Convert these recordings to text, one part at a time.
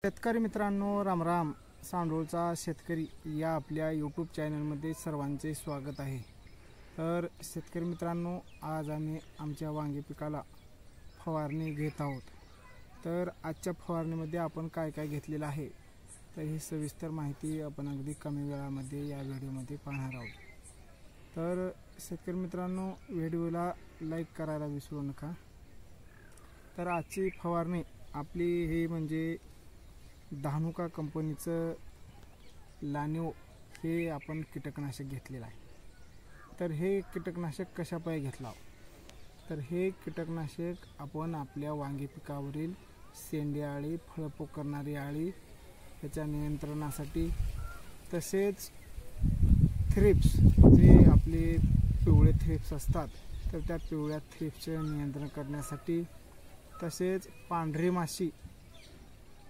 शेतकरी मित्रांनो, रामराम. सांडोळचा शेतकरी या आपल्या यूट्यूब चॅनलमध्ये सर्वांचे स्वागत आहे. तर शेतकरी मित्रांनो, आज आम्ही आमच्या वांगी पिकाला फवारणी घेत आहोत. तर आजच्या फवारणीमध्ये आपण काय काय घेतलेलं आहे तर ही सविस्तर माहिती आपण अगदी कमी वेळामध्ये या व्हिडिओमध्ये पाहणार आहोत. तर शेतकरी मित्रांनो, व्हिडिओला लाईक करायला विसरू नका. तर आजची फवारणी आपली हे म्हणजे धानुका कंपनीचं लानिओ हे आपण कीटकनाशक घेतलेलं आहे. तर हे कीटकनाशक कशापायी घेतला तर हे कीटकनाशक आपण आपल्या वांगी पिकावरील शेंडी अळी, फळपोक करणारी अळी याच्या नियंत्रणासाठी, तसेच थ्रिप्स जे आपले पिवळे थ्रिप्स असतात तर त्या पिवळ्या थ्रिप्सचे नियंत्रण करण्यासाठी, तसेच पांढरी माशी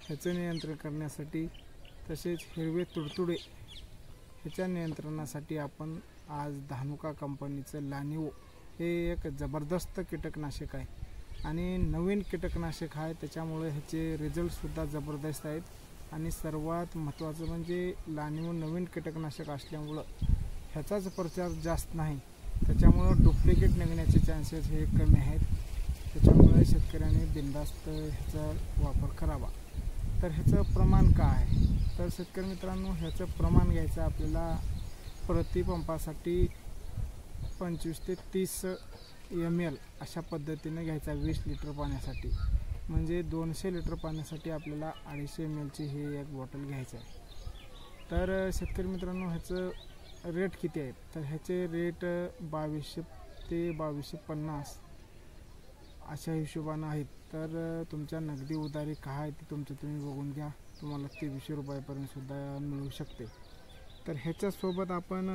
ह्याचं नियंत्रण करण्यासाठी, तसेच हिरवे तुडतुडे ह्याच्या नियंत्रणासाठी आपण आज धानुका कंपनीचं लानिओ हे एक जबरदस्त कीटकनाशक आहे आणि नवीन कीटकनाशक आहे. त्याच्यामुळे ह्याचे रिझल्टसुद्धा जबरदस्त आहेत. आणि सर्वात महत्त्वाचं म्हणजे लानिओ नवीन कीटकनाशक असल्यामुळं ह्याचाच प्रचार जास्त नाही, त्याच्यामुळं डुप्लिकेट निघण्याचे चान्सेस हे कमी आहेत. त्याच्यामुळे शेतकऱ्यांनी बिनधास्त ह्याचा वापर करावा. तर ह्याचं प्रमाण काय आहे तर शेतकरी मित्रांनो, ह्याचं प्रमाण घ्यायचं आपल्याला प्रति पंपासाठी 25 ते 30 ml अशा पद्धतीने घ्यायचा 20 लिटर पाण्यासाठी. म्हणजे 200 लिटर पाण्यासाठी आपल्याला 250 ml ची ही एक बॉटल घ्यायची आहे. तर शेतकरी मित्रांनो, ह्याचं रेट किती आहे तर ह्याचे रेट 2200 ते 2250 अशा हिशोबानं आहेत. तर तुमच्या नगदी उधारी काय आहे ते तुमचं तुम्ही बघून घ्या. तुम्हाला 2300 रुपयापर्यंत सुद्धा मिळू शकते. तर ह्याच्यासोबत आपण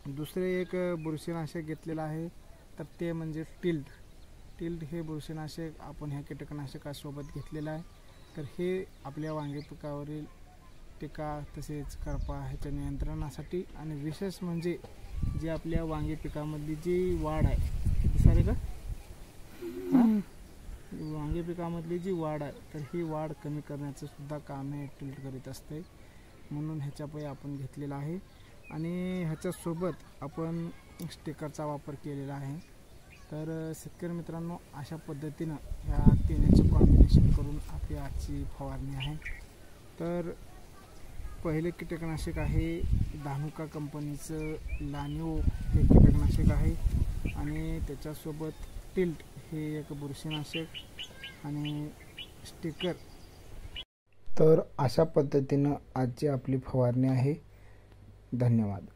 दुसरे एक बुरशीनाशक घेतलेलं आहे तर ते म्हणजे टिल्ड हे बुरशीनाशक आपण ह्या कीटकनाशकासोबत घेतलेलं आहे. तर हे आपल्या वांगी पिकावरील टिका, तसेच करपा ह्याच्या नियंत्रणासाठी, आणि विशेष म्हणजे जी आपल्या वांगी पिकामधली जी वाढ आहे, दिसाले का वांगी पिकामधली जी वाढ आहे तर ही वाढ कमी करण्याचं सुद्धा काम हे टिल्ड करीत असते. म्हणून ह्याच्यापायी आपण घेतलेला आहे. आणि ह्याच्यासोबत आपण स्टिकरचा वापर केलेला आहे. तर शेतकरी मित्रांनो, अशा पद्धतीनं ह्या तिन्हीचं कॉम्बिनेशन करून आपली आजची फवारणी आहे. तर पहिले कीटकनाशक आहे धानुका कंपनीचं लानिओ हे कीटकनाशक आहे, आणि त्याच्यासोबत टिल्ड हे एक बुरशीनाशक आणि स्टिकर. तर अशा पद्धतीनं आजची आपली फवारणी आहे. धन्यवाद.